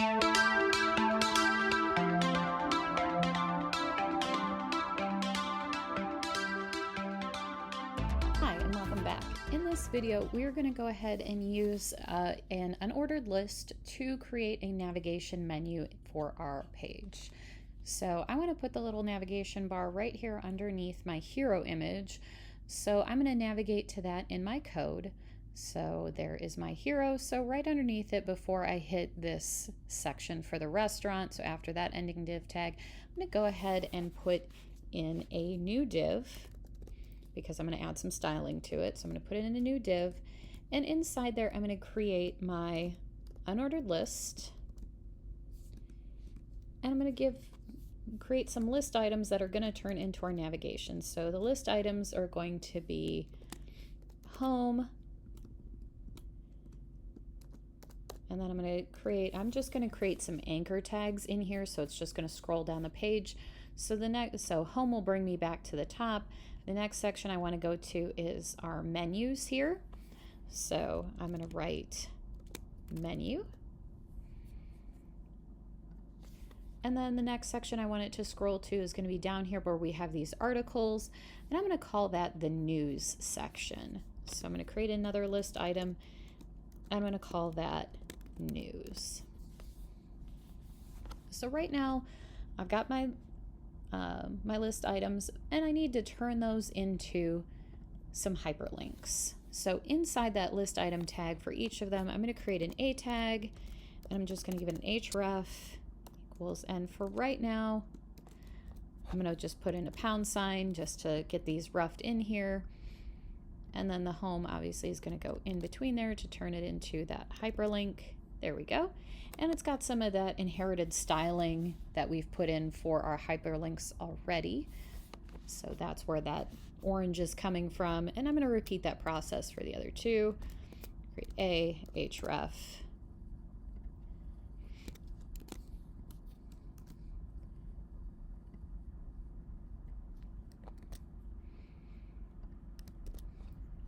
Hi, and welcome back. In this video, we're going to go ahead and use an unordered list to create a navigation menu for our page. So I want to put the little navigation bar right here underneath my hero image. So I'm going to navigate to that in my code. So there is my hero. So right underneath it, before I hit this section for the restaurant, so after that ending div tag, I'm going to go ahead and put in a new div, because I'm going to add some styling to it. So I'm going to put it in a new div, and inside there I'm going to create my unordered list, and I'm going to create some list items that are going to turn into our navigation. So the list items are going to be home, and then I'm just going to create some anchor tags in here, so it's just going to scroll down the page. So home will bring me back to the top. The next section I want to go to is our menus here. So I'm going to write menu. And then the next section I want it to scroll to is going to be down here where we have these articles, and I'm going to call that the news section. So I'm going to create another list item. I'm going to call that news. So right now I've got my list items, and I need to turn those into some hyperlinks. So inside that list item tag for each of them, I'm going to create an A tag, and I'm just going to give it an href equals, and for right now, I'm going to just put in a £sign just to get these roughed in here. And then the home obviously is going to go in between there to turn it into that hyperlink. There we go. And it's got some of that inherited styling that we've put in for our hyperlinks already. So that's where that orange is coming from. And I'm going to repeat that process for the other two. Create a href.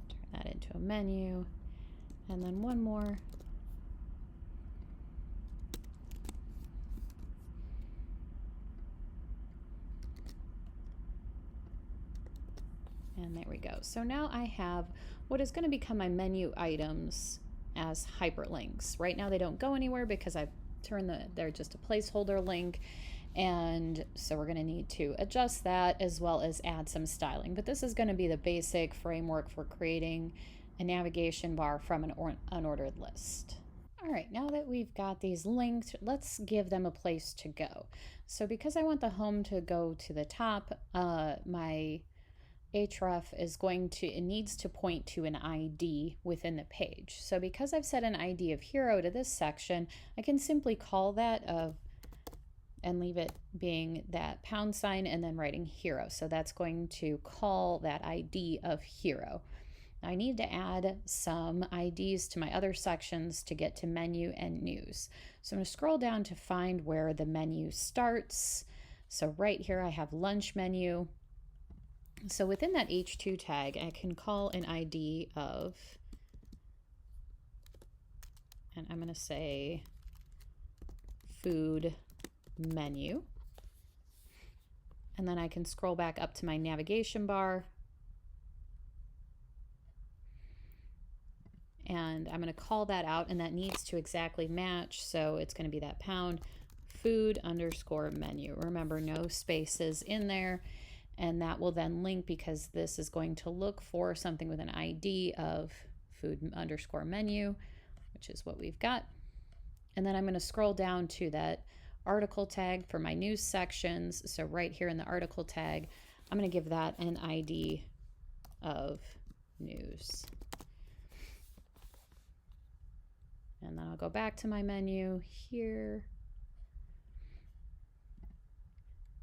Turn that into a menu. And then one more. And there we go. So now I have what is going to become my menu items as hyperlinks. Right now they don't go anywhere because I've turned they're just a placeholder link. And so we're going to need to adjust that as well as add some styling. But this is going to be the basic framework for creating a navigation bar from an unordered list. All right, now that we've got these linked, let's give them a place to go. So because I want the home to go to the top, my href it needs to point to an ID within the page. So because I've set an ID of hero to this section, I can simply call that and leave it being that £sign and then writing hero. So that's going to call that ID of hero. I need to add some IDs to my other sections to get to menu and news. So I'm going to scroll down to find where the menu starts. So right here I have lunch menu. So within that H2 tag, I can call an ID of, and I'm going to say food menu. And then I can scroll back up to my navigation bar. And I'm going to call that out, and that needs to exactly match. So it's going to be that food_menu. Remember, no spaces in there. And that will then link, because this is going to look for something with an ID of food_menu, which is what we've got. And then I'm going to scroll down to that article tag for my news sections. So right here in the article tag, I'm going to give that an ID of news. And then I'll go back to my menu here.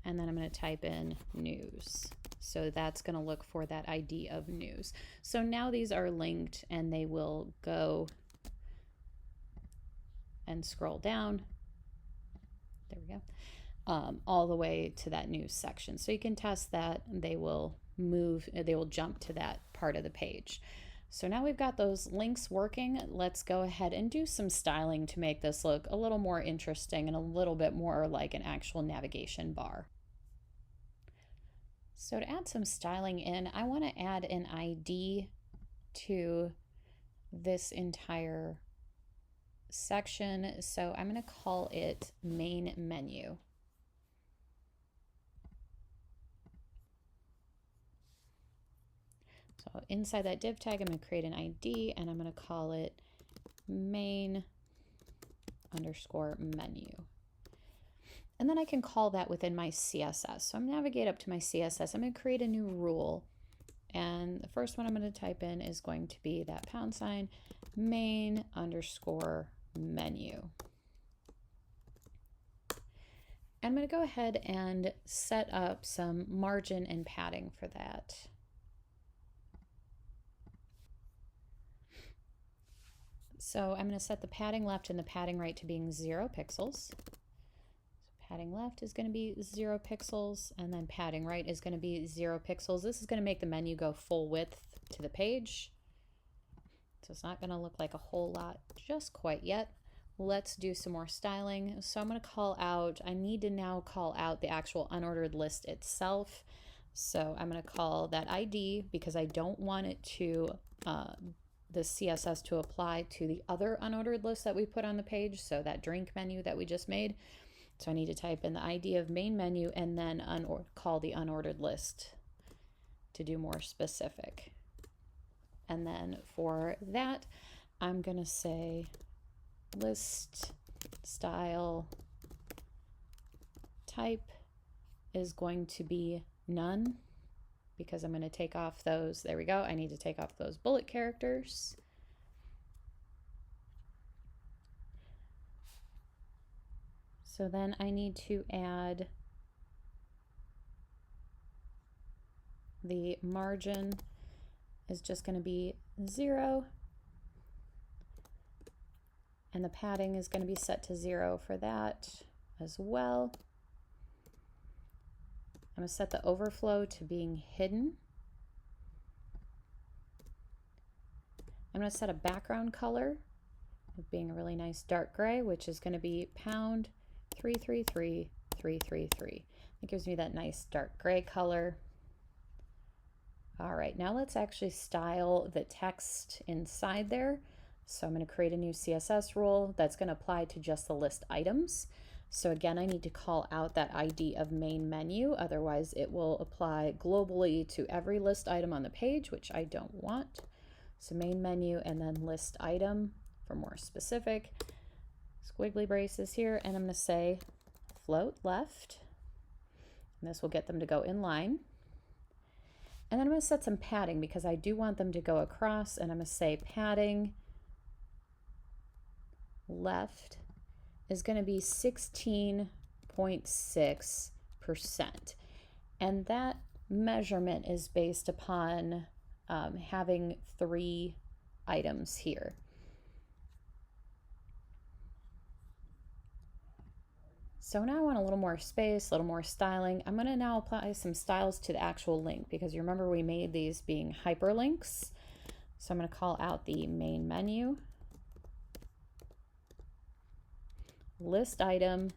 And then I'm going to type in news. So that's going to look for that ID of news. So now these are linked, and they will go and scroll down. There we go. All the way to that news section. So you can test that. They will jump to that part of the page. So now we've got those links working. Let's go ahead and do some styling to make this look a little more interesting and a little bit more like an actual navigation bar. So to add some styling in, I want to add an ID to this entire section. So I'm going to call it main menu. So inside that div tag, I'm going to create an ID and I'm going to call it main underscore menu. And then I can call that within my CSS. So I'm going to navigate up to my CSS. I'm going to create a new rule. And the first one I'm going to type in is going to be that # main underscore menu. I'm going to go ahead and set up some margin and padding for that. So I'm going to set the padding left and the padding right to being 0 pixels. So padding left is going to be 0 pixels, and then padding right is going to be 0 pixels. This is going to make the menu go full width to the page. So it's not going to look like a whole lot just quite yet. Let's do some more styling. So I'm going to call out, I need to now call out the actual unordered list itself. So I'm going to call that ID because I don't want it to the CSS to apply to the other unordered list that we put on the page, so that drink menu that we just made. So I need to type in the ID of main menu and then call the unordered list to do more specific. And then for that, I'm going to say list style type is going to be none, because I'm going to take off those, there we go, I need to take off those bullet characters. So then I need to add the margin is just going to be 0, and the padding is going to be set to 0 for that as well. I'm going to set the overflow to being hidden. I'm going to set a background color of being a really nice dark gray, which is going to be #333333. It gives me that nice dark gray color. All right, now let's actually style the text inside there. So I'm going to create a new CSS rule that's going to apply to just the list items. So again, I need to call out that ID of main menu, otherwise it will apply globally to every list item on the page, which I don't want. So main menu and then list item for more specific. Squiggly braces here, and I'm going to say float left, and this will get them to go in line. And then I'm going to set some padding because I do want them to go across, and I'm going to say padding left is going to be 16.6%. And that measurement is based upon having 3 items here. So now I want a little more space, a little more styling. I'm going to now apply some styles to the actual link because you remember we made these being hyperlinks. So I'm going to call out the main menu, list item,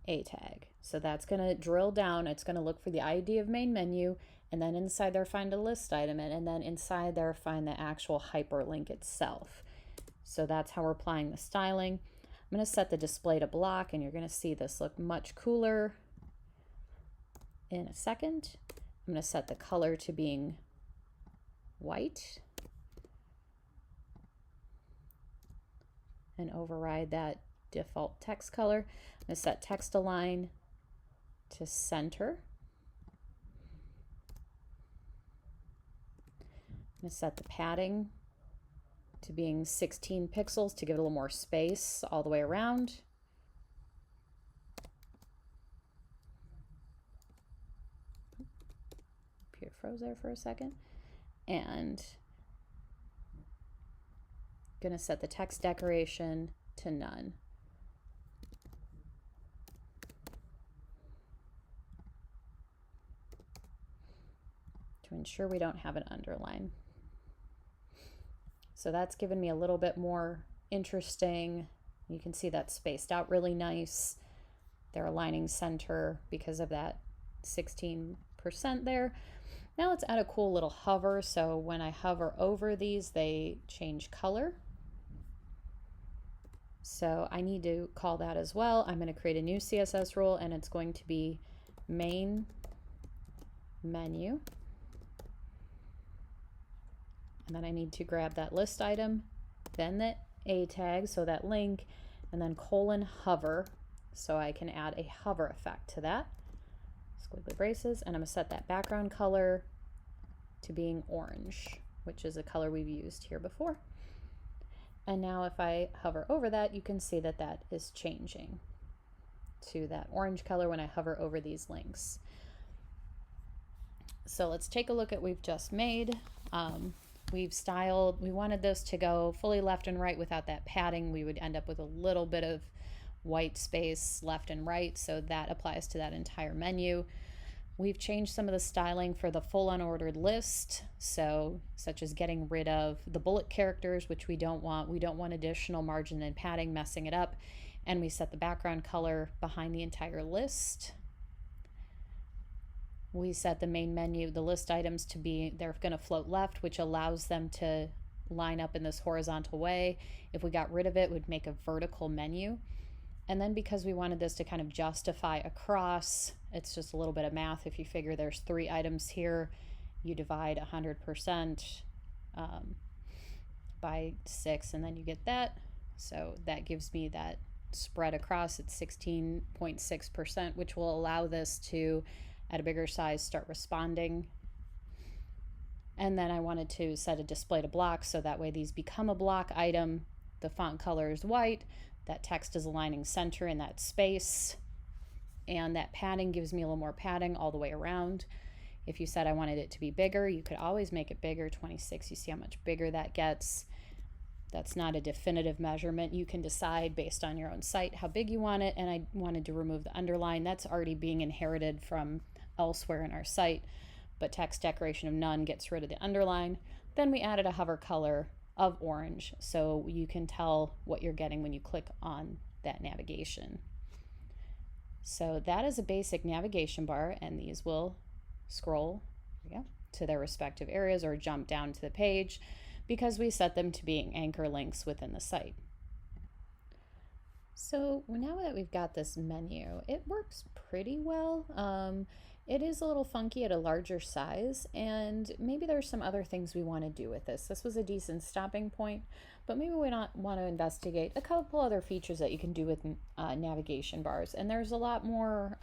a tag. So that's going to drill down. It's going to look for the ID of main menu, and then inside there find a list item, and then inside there find the actual hyperlink itself. So that's how we're applying the styling. I'm going to set the display to block, and you're going to see this look much cooler in a second. I'm going to set the color to being white and override that default text color. I'm going to set text align to center. I'm going to set the padding to being 16 pixels to give it a little more space all the way around. Computer froze there for a second. And going to set the text decoration to none. To ensure we don't have an underline. So that's given me a little bit more interesting. You can see that spaced out really nice. They're aligning center because of that 16% there. Now let's add a cool little hover. So when I hover over these, they change color. So I need to call that as well. I'm going to create a new CSS rule, and it's going to be main menu. And then I need to grab that list item, then the A tag, so that link, and then colon hover, so I can add a hover effect to that. Squiggly braces, and I'm going to set that background color to being orange, which is a color we've used here before. And now if I hover over that, you can see that that is changing to that orange color when I hover over these links. So let's take a look at what we've just made. We've styled, we wanted this to go fully left and right without that padding. We would end up with a little bit of white space left and right, so that applies to that entire menu. We've changed some of the styling for the full unordered list, so such as getting rid of the bullet characters, which we don't want. We don't want additional margin and padding messing it up. And we set the background color behind the entire list. We set the main menu, the list items to be, they're going to float left, which allows them to line up in this horizontal way. If we got rid of it, it would make a vertical menu. And then because we wanted this to kind of justify across, it's just a little bit of math. If you figure there's 3 items here, you divide 100% by 6, and then you get that. So that gives me that spread across at 16.6%, which will allow this to, at a bigger size, start responding. And then I wanted to set a display to block, so that way these become a block item. The font color is white. That text is aligning center in that space, and that padding gives me a little more padding all the way around. If you said I wanted it to be bigger, you could always make it bigger. 26, you see how much bigger that gets. That's not a definitive measurement. You can decide based on your own site how big you want it, and I wanted to remove the underline. That's already being inherited from elsewhere in our site, but text decoration of none gets rid of the underline. Then we added a hover color of orange, so you can tell what you're getting when you click on that navigation. So that is a basic navigation bar, and these will scroll to their respective areas or jump down to the page because we set them to being anchor links within the site. So now that we've got this menu, it works pretty well. It is a little funky at a larger size, and maybe there's some other things we want to do with this. This was a decent stopping point, but maybe we want to investigate a couple other features that you can do with navigation bars. And there's a lot more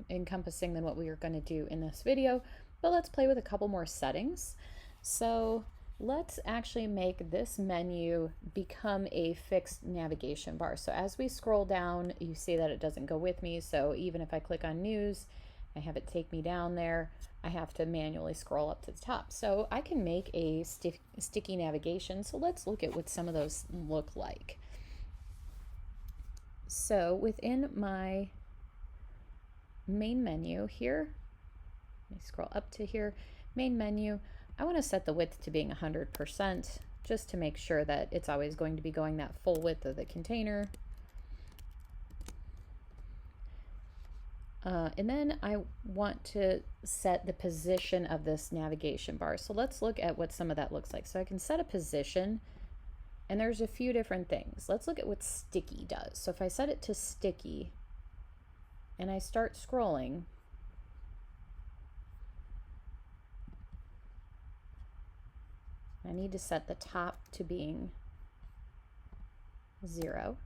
encompassing than what we are going to do in this video, but let's play with a couple more settings. So let's actually make this menu become a fixed navigation bar. So as we scroll down, you see that it doesn't go with me. So even if I click on news, I have it take me down there, I have to manually scroll up to the top. So I can make a sticky navigation. So let's look at what some of those look like. So within my main menu here, let me scroll up to here, main menu, I want to set the width to being 100% just to make sure that it's always going to be going that full width of the container. And then I want to set the position of this navigation bar. So let's look at what some of that looks like. So I can set a position, and there's a few different things. Let's look at what sticky does. So if I set it to sticky and I start scrolling, I need to set the top to being 0.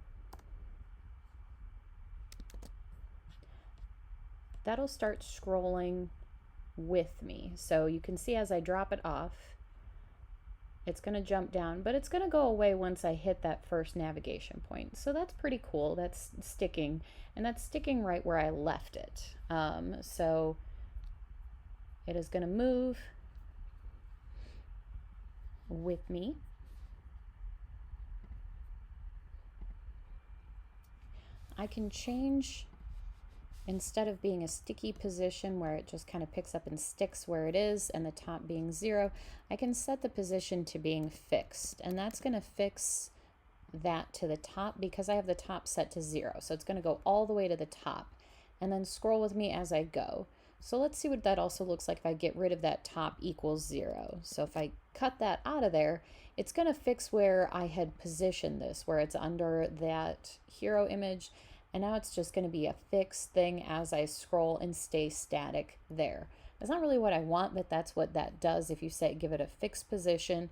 That'll start scrolling with me. So you can see as I drop it off, it's going to jump down, but it's going to go away once I hit that first navigation point. So that's pretty cool. That's sticking, and that's sticking right where I left it. So it is going to move with me. I can change Instead of being a sticky position where it just kind of picks up and sticks where it is and the top being 0, I can set the position to being fixed, and that's going to fix that to the top because I have the top set to 0. So it's going to go all the way to the top, and then scroll with me as I go. So let's see what that also looks like if I get rid of that top equals 0. So if I cut that out of there, it's going to fix where I had positioned this, where it's under that hero image, and now it's just going to be a fixed thing as I scroll and stay static there. That's not really what I want, but that's what that does. If you say give it a fixed position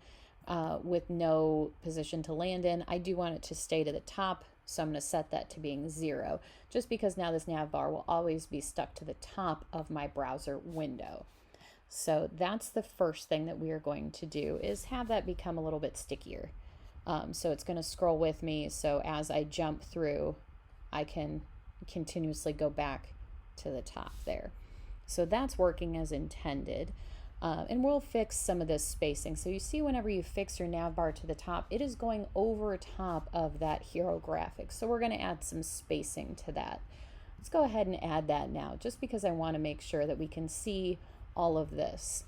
with no position to land in, I do want it to stay to the top, so I'm going to set that to being 0, just because now this nav bar will always be stuck to the top of my browser window. So that's the first thing that we are going to do, is have that become a little bit stickier. So it's going to scroll with me, so as I jump through, I can continuously go back to the top there. So that's working as intended. And we'll fix some of this spacing. So you see, whenever you fix your nav bar to the top, it is going over top of that hero graphic. So we're going to add some spacing to that. Let's go ahead and add that now, just because I want to make sure that we can see all of this.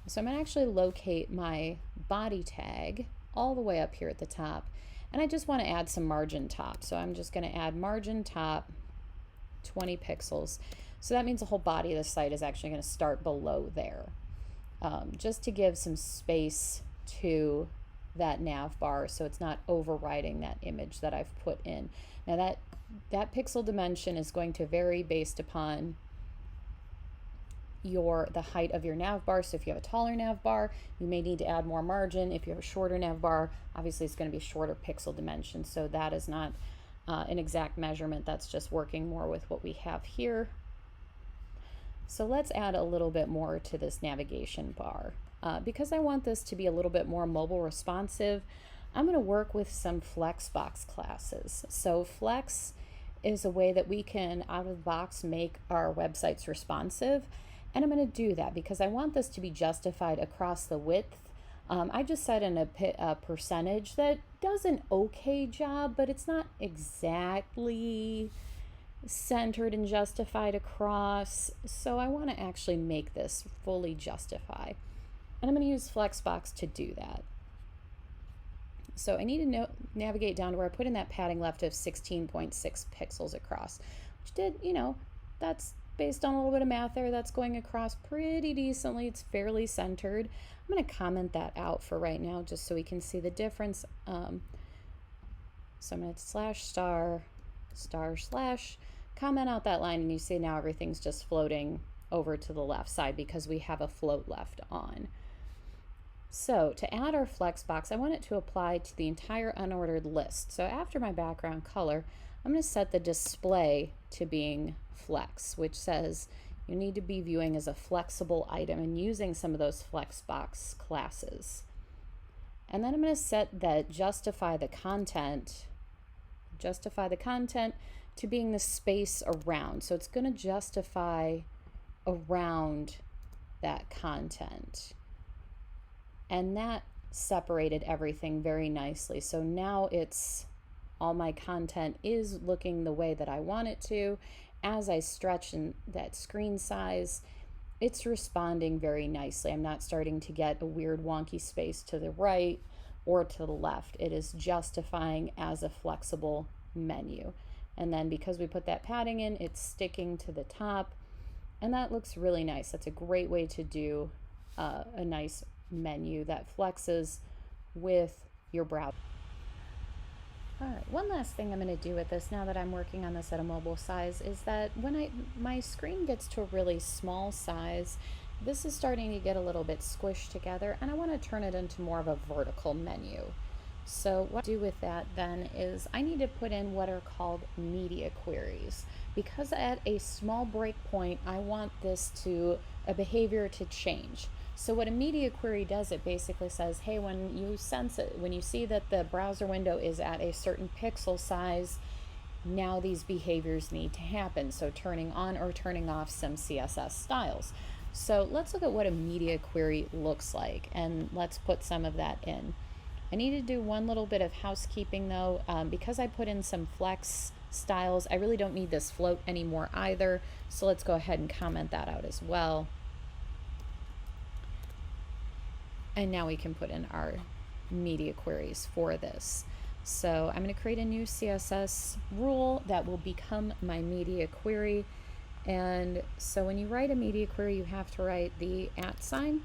So I'm going to actually locate my body tag all the way up here at the top, and I just want to add some margin top. So I'm just going to add margin top 20 pixels. So that means the whole body of the site is actually going to start below there, just to give some space to that nav bar so it's not overriding that image that I've put in. Now that pixel dimension is going to vary based upon the height of your nav bar. So if you have a taller nav bar, you may need to add more margin. If you have a shorter nav bar, obviously it's going to be shorter pixel dimension. So that is not an exact measurement. That's just working more with what we have here. So let's add a little bit more to this navigation bar. Because I want this to be a little bit more mobile responsive, I'm going to work with some Flexbox classes. So Flex is a way that we can out of the box make our websites responsive. And I'm going to do that because I want this to be justified across the width. I just set in a percentage that does an okay job, but it's not exactly centered and justified across. So I want to actually make this fully justify. And I'm going to use Flexbox to do that. So I need to navigate down to where I put in that padding left of 16.6 pixels across, which did, that's based on a little bit of math there, that's going across pretty decently. It's fairly centered. I'm going to comment that out for right now just so we can see the difference. So I'm going to /*/ comment out that line, and you see now everything's just floating over to the left side because we have a float left on. So to add our Flexbox, I want it to apply to the entire unordered list. So after my background color, I'm going to set the display to being flex, which says you need to be viewing as a flexible item and using some of those Flexbox classes. And then I'm going to set that justify the content to being the space around. So it's going to justify around that content. And that separated everything very nicely. So now all my content is looking the way that I want it to. As I stretch in that screen size, it's responding very nicely. I'm not starting to get a weird wonky space to the right or to the left. It is justifying as a flexible menu. And then because we put that padding in, it's sticking to the top, and that looks really nice. That's a great way to do a nice menu that flexes with your browser. All right, one last thing I'm going to do with this now that I'm working on this at a mobile size is that when my screen gets to a really small size, this is starting to get a little bit squished together, and I want to turn it into more of a vertical menu. So what I do with that then is I need to put in what are called media queries, because at a small breakpoint I want a behavior to change. So what a media query does, it basically says, hey, when you see that the browser window is at a certain pixel size, now these behaviors need to happen. So turning on or turning off some CSS styles. So let's look at what a media query looks like, and let's put some of that in. I need to do one little bit of housekeeping though, because I put in some flex styles. I really don't need this float anymore either, so let's go ahead and comment that out as well. And now we can put in our media queries for this. So I'm going to create a new CSS rule that will become my media query. And so when you write a media query, you have to write the @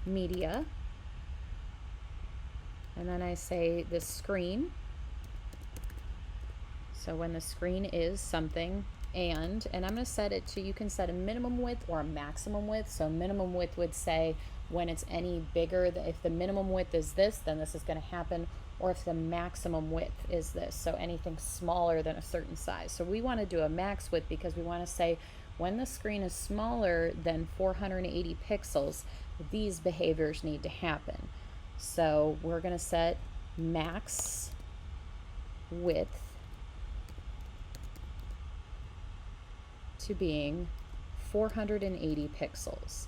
media. And then I say the screen. So when the screen is something, and I'm going to set it to, you can set a minimum width or a maximum width. So minimum width would say when it's any bigger, if the minimum width is this, then this is going to happen, or if the maximum width is this, so anything smaller than a certain size. So we want to do a max width because we want to say when the screen is smaller than 480 pixels, these behaviors need to happen. So we're going to set max width to being 480 pixels,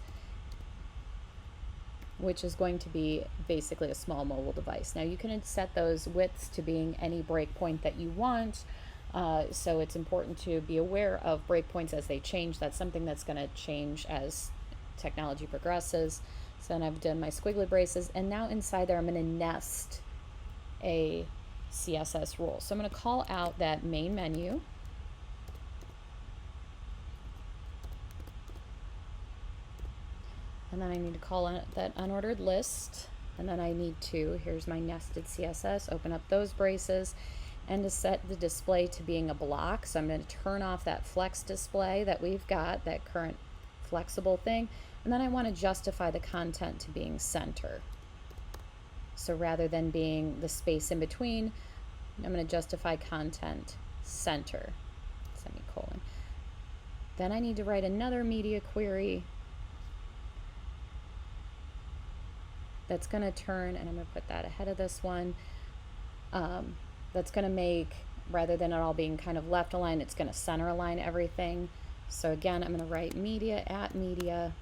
which is going to be basically a small mobile device. Now you can set those widths to being any breakpoint that you want, so it's important to be aware of breakpoints as they change. That's something that's going to change as technology progresses. So then I've done my squiggly braces, and now inside there I'm going to nest a CSS rule. So I'm going to call out that main menu, and then I need to call out that unordered list, and then I need to, here's my nested CSS, open up those braces, and to set the display to being a block. So I'm going to turn off that flex display that we've got, that current flexible thing, and then I want to justify the content to being center. So rather than being the space in between, I'm going to justify content center, semicolon. Then I need to write another media query that's going to turn, and I'm going to put that ahead of this one, that's going to make, rather than it all being kind of left aligned, it's going to center align everything. So again, I'm going to write media @media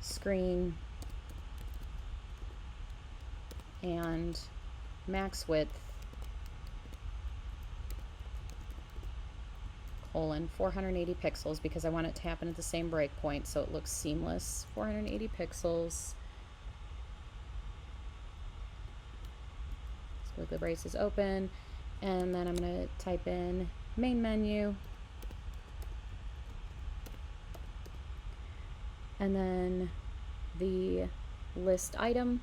screen and max width colon 480 pixels, because I want it to happen at the same breakpoint so it looks seamless. 480 pixels. Squiggly braces open, and then I'm going to type in main menu, and then the list item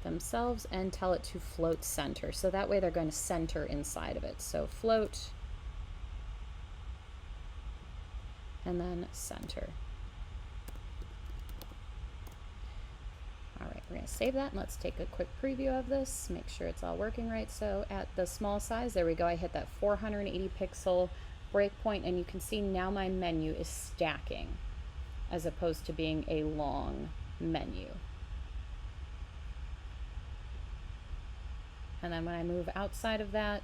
themselves, and tell it to float center. So that way they're going to center inside of it. So float, and then center. All right, we're going to save that, and let's take a quick preview of this, make sure it's all working right. So at the small size, there we go, I hit that 480 pixel breakpoint, and you can see now my menu is stacking as opposed to being a long menu. And then when I move outside of that,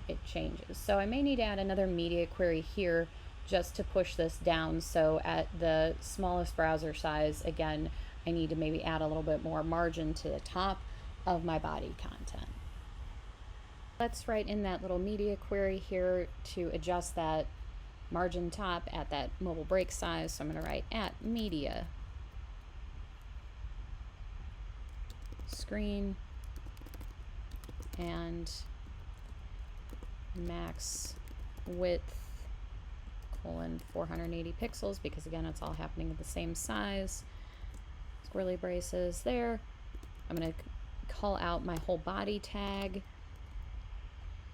it changes. So I may need to add another media query here just to push this down. So at the smallest browser size, again, I need to maybe add a little bit more margin to the top of my body content. Let's write in that little media query here to adjust that margin top at that mobile break size. So I'm going to write @media screen and max width colon 480 pixels, because again it's all happening at the same size. Squirrely braces there. I'm going to call out my whole body tag,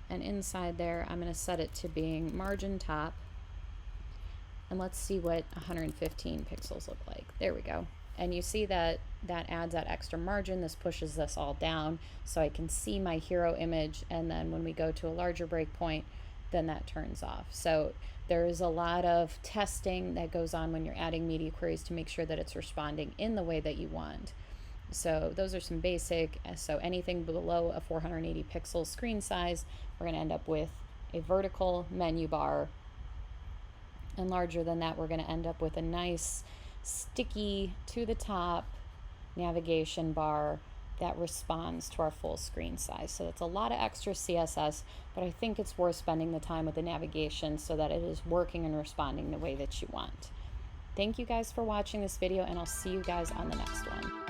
and inside there I'm going to set it to being margin top, and let's see what 115 pixels look like. There we go. And you see that that adds that extra margin. This pushes this all down so I can see my hero image, and then when we go to a larger breakpoint, then that turns off. So there's a lot of testing that goes on when you're adding media queries to make sure that it's responding in the way that you want. So those are some basic. So anything below a 480 pixel screen size, we're going to end up with a vertical menu bar, and larger than that, we're going to end up with a nice sticky to the top navigation bar that responds to our full screen size. So it's a lot of extra CSS, but I think it's worth spending the time with the navigation so that it is working and responding the way that you want. Thank you guys for watching this video, and I'll see you guys on the next one.